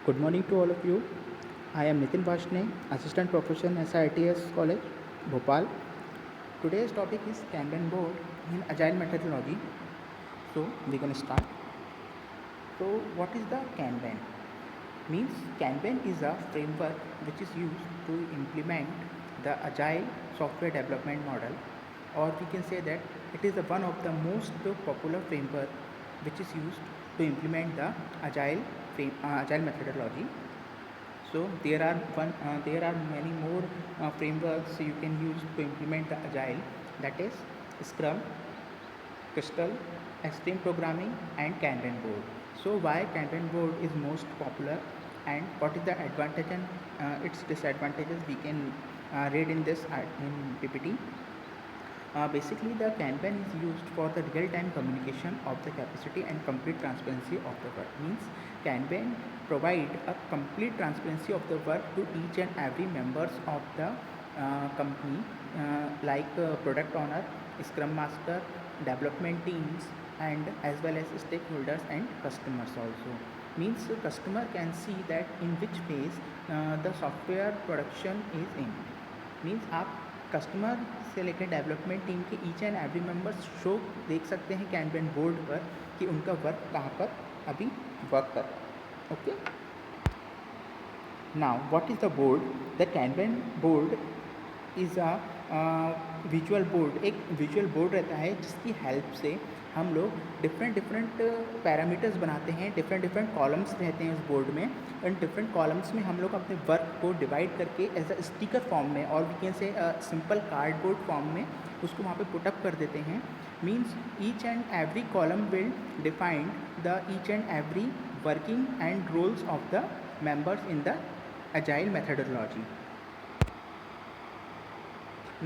Good morning to all of you. I am Nitin Vashne, Assistant Professor in SITS College, Bhopal. Today's topic is Kanban board in Agile methodology. So we're going to start. So what is the Kanban? Means Kanban is a framework which is used to implement the Agile software development model, or we can say that it is one of the most popular framework which is used to implement the Agile methodology. So there are many more frameworks you can use to implement the Agile, that is Scrum, Crystal, Extreme Programming, and Kanban board. So why Kanban board is most popular, and what is the advantage and its disadvantages we can read in this in PPT. Basically, the Kanban is used for the real-time communication of the capacity and complete transparency of the work. Means Kanban provide a complete transparency of the work to each and every members of the company, like product owner, Scrum Master, development teams, and as well as stakeholders and customers also. Means the customer can see that in which phase the software production is in. Means आप customer से लेकर development team के each and every members show देख सकते हैं कैनबन board पर कि उनका वर्क कहाँ पर अभी वर्क कर रहा है. Okay, now what is the board? The kanban board is a visual board. एक विजुअल बोर्ड रहता है जिसकी हेल्प से हम लोग डिफरेंट पैरामीटर्स बनाते हैं. डिफरेंट कॉलम्स रहते हैं उस बोर्ड में, एंड डिफरेंट कॉलम्स में हम लोग अपने वर्क को डिवाइड करके एज अ स्टिकर फॉर्म में, और we can say simple cardboard form में उसको वहाँ पे पुटअप कर देते हैं. Means each and every column will define the each and every working and roles of the members in the agile methodology.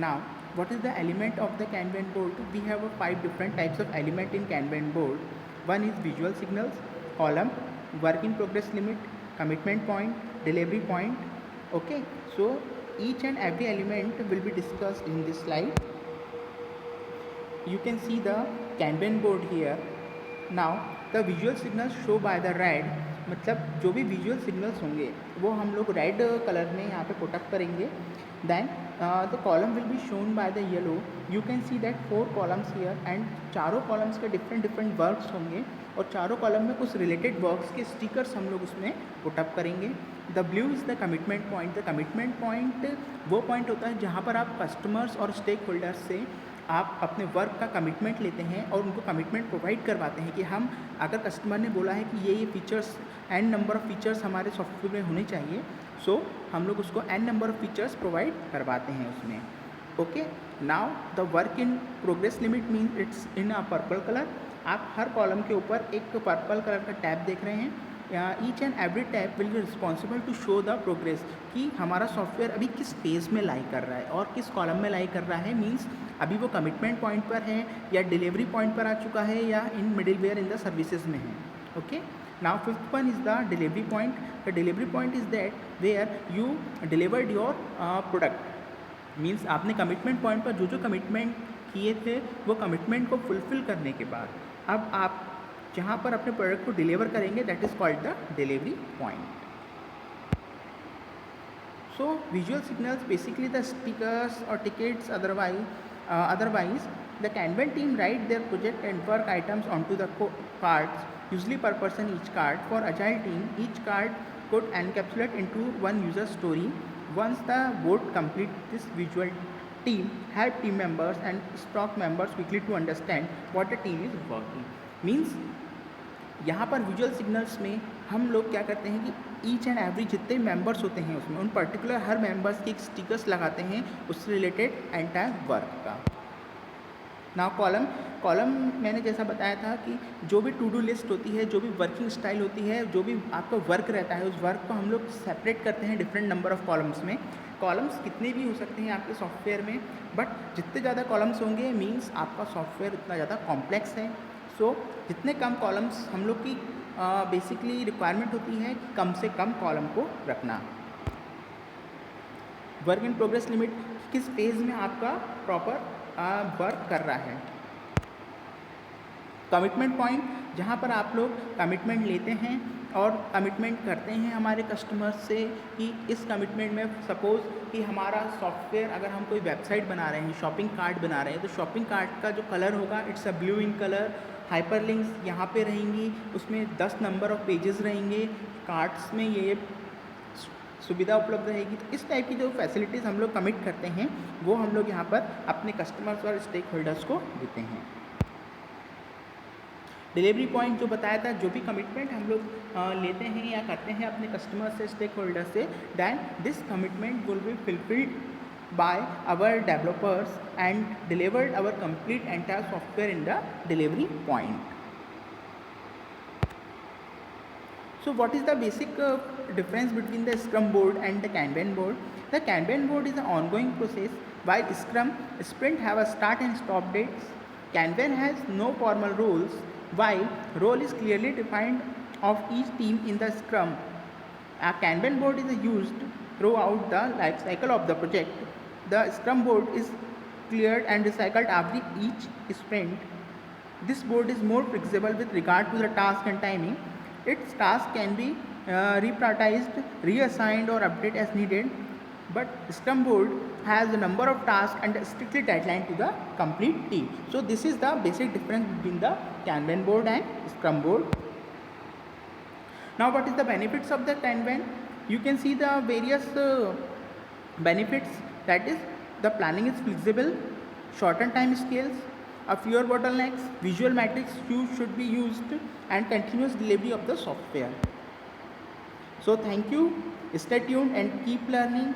Now, what is the element of the Kanban board? We have 5 different types of element in Kanban board. One is visual signals, column, work in progress limit, commitment point, delivery point. Okay, so each and every element will be discussed in this slide. You can see the Kanban board here. Now, the visual signals show by the red. मतलब जो भी visual signals होंगे वो हम लोग red colour में यहाँ पे पुटअप करेंगे. Then the column will be shown by the yellow. You can see that 4 columns here, and चारों कॉलम्स के डिफरेंट वर्क्स होंगे, और चारों कॉलम में कुछ रिलेटेड वर्क्स के स्टिकर्स हम लोग उसमें पुटअप करेंगे. The blue is the commitment point. The commitment point वो पॉइंट होता है जहाँ पर आप कस्टमर्स और स्टेक होल्डर्स से आप अपने वर्क का कमिटमेंट लेते हैं और उनको कमिटमेंट प्रोवाइड करवाते हैं कि हम, अगर कस्टमर ने बोला है कि ये features, N number of features हमारे सॉफ्टवेयर में होने चाहिए, सो हम लोग उसको N number of features provide करवाते हैं उसमें. Okay, now the work in progress limit mean it's in a purple colour. आप हर कॉलम के ऊपर एक पर्पल कलर का टैब देख रहे हैं. Each and every tab will be responsible to show the progress कि हमारा सॉफ्टवेयर अभी किस फेज़ में लाई कर रहा है और किस कॉलम में लाई कर रहा है. मीन्स अभी वो कमिटमेंट पॉइंट पर है या डिलीवरी पॉइंट पर आ चुका है या in middleware in the services में है. Okay, now fifth one is the delivery point. The delivery point is that where you delivered your product. Means आपने कमिटमेंट पॉइंट पर जो जो कमिटमेंट किए थे वो कमिटमेंट को फुलफ़िल करने के बाद अब आप जहाँ पर अपने प्रोडक्ट को डिलीवर करेंगे, that is called the delivery point. So visual signals basically the stickers और tickets. Otherwise, the Kanban team write their project and work items onto the cards, usually per person each card. For Agile team, each card could encapsulate into one user story. Once the board complete, this visual team help team members and stock members quickly to understand what the team is working. Means यहाँ पर visual signals में हम लोग क्या करते हैं कि each and every जितने मेंबर्स होते हैं उसमें उन पर्टिकुलर हर मेंबर्स के एक स्टिकर्स लगाते हैं उससे रिलेटेड एंटायर वर्क का. नाउ कॉलम मैंने जैसा बताया था कि जो भी टू डू लिस्ट होती है, जो भी वर्किंग स्टाइल होती है, जो भी आपका वर्क रहता है, उस वर्क को हम लोग सेपरेट करते हैं डिफरेंट नंबर ऑफ़ कॉलम्स में. कॉलम्स कितने भी हो सकते हैं आपके सॉफ्टवेयर में, बट जितने ज़्यादा कॉलम्स होंगे मीन्स आपका सॉफ्टवेयर उतना ज़्यादा कॉम्प्लेक्स है. सो जितने कम कॉलम्स हम लोग की बेसिकली रिक्वायरमेंट होती है कि कम से कम कॉलम को रखना. वर्क इन प्रोग्रेस लिमिट, किस फेज़ में आपका प्रॉपर वर्क कर रहा है. कमिटमेंट पॉइंट, जहाँ पर आप लोग कमिटमेंट लेते हैं, और कमिटमेंट करते हैं हमारे कस्टमर्स से कि इस कमिटमेंट में सपोज़ कि हमारा सॉफ्टवेयर, अगर हम कोई वेबसाइट बना रहे हैं, शॉपिंग कार्ट बना रहे हैं, तो शॉपिंग कार्ट का जो कलर होगा it's a blue in colour, hyperlinks यहाँ पे रहेंगी, उसमें 10 नंबर ऑफ पेजेस रहेंगे, कार्ट्स में ये सुविधा उपलब्ध रहेगी। तो इस टाइप की जो फैसिलिटीज़ हम लोग कमिट करते हैं वो हम लोग यहाँ पर अपने कस्टमर्स और स्टेक होल्डर्स को देते हैं। डिलीवरी पॉइंट जो बताया था, जो भी कमिटमेंट हम लोग लेते हैं या करते हैं अपने कस्टमर से, स्टेक होल्डर से, then this commitment will be fulfilled by our developers and delivered our complete entire software in the delivery point. So what is the basic difference between the Scrum board and the Kanban board? The Kanban board is an ongoing process, while Scrum sprint have a start and stop dates. Kanban has no formal rules, while role is clearly defined of each team in the Scrum. A Kanban board is used throughout the life cycle of the project. The Scrum board is cleared and recycled after each sprint. This board is more flexible with regard to the task and timing. Its tasks can be reprioritized, reassigned or updated as needed. But Scrum board has a number of tasks and a strictly deadline to the complete team. So this is the basic difference between the Kanban board and Scrum board. Now what is the benefits of the Kanban? You can see the various benefits. That is, the planning is flexible, shorten time scales, a fewer bottlenecks, visual metrics should be used, and continuous delivery of the software. So thank you, stay tuned and keep learning.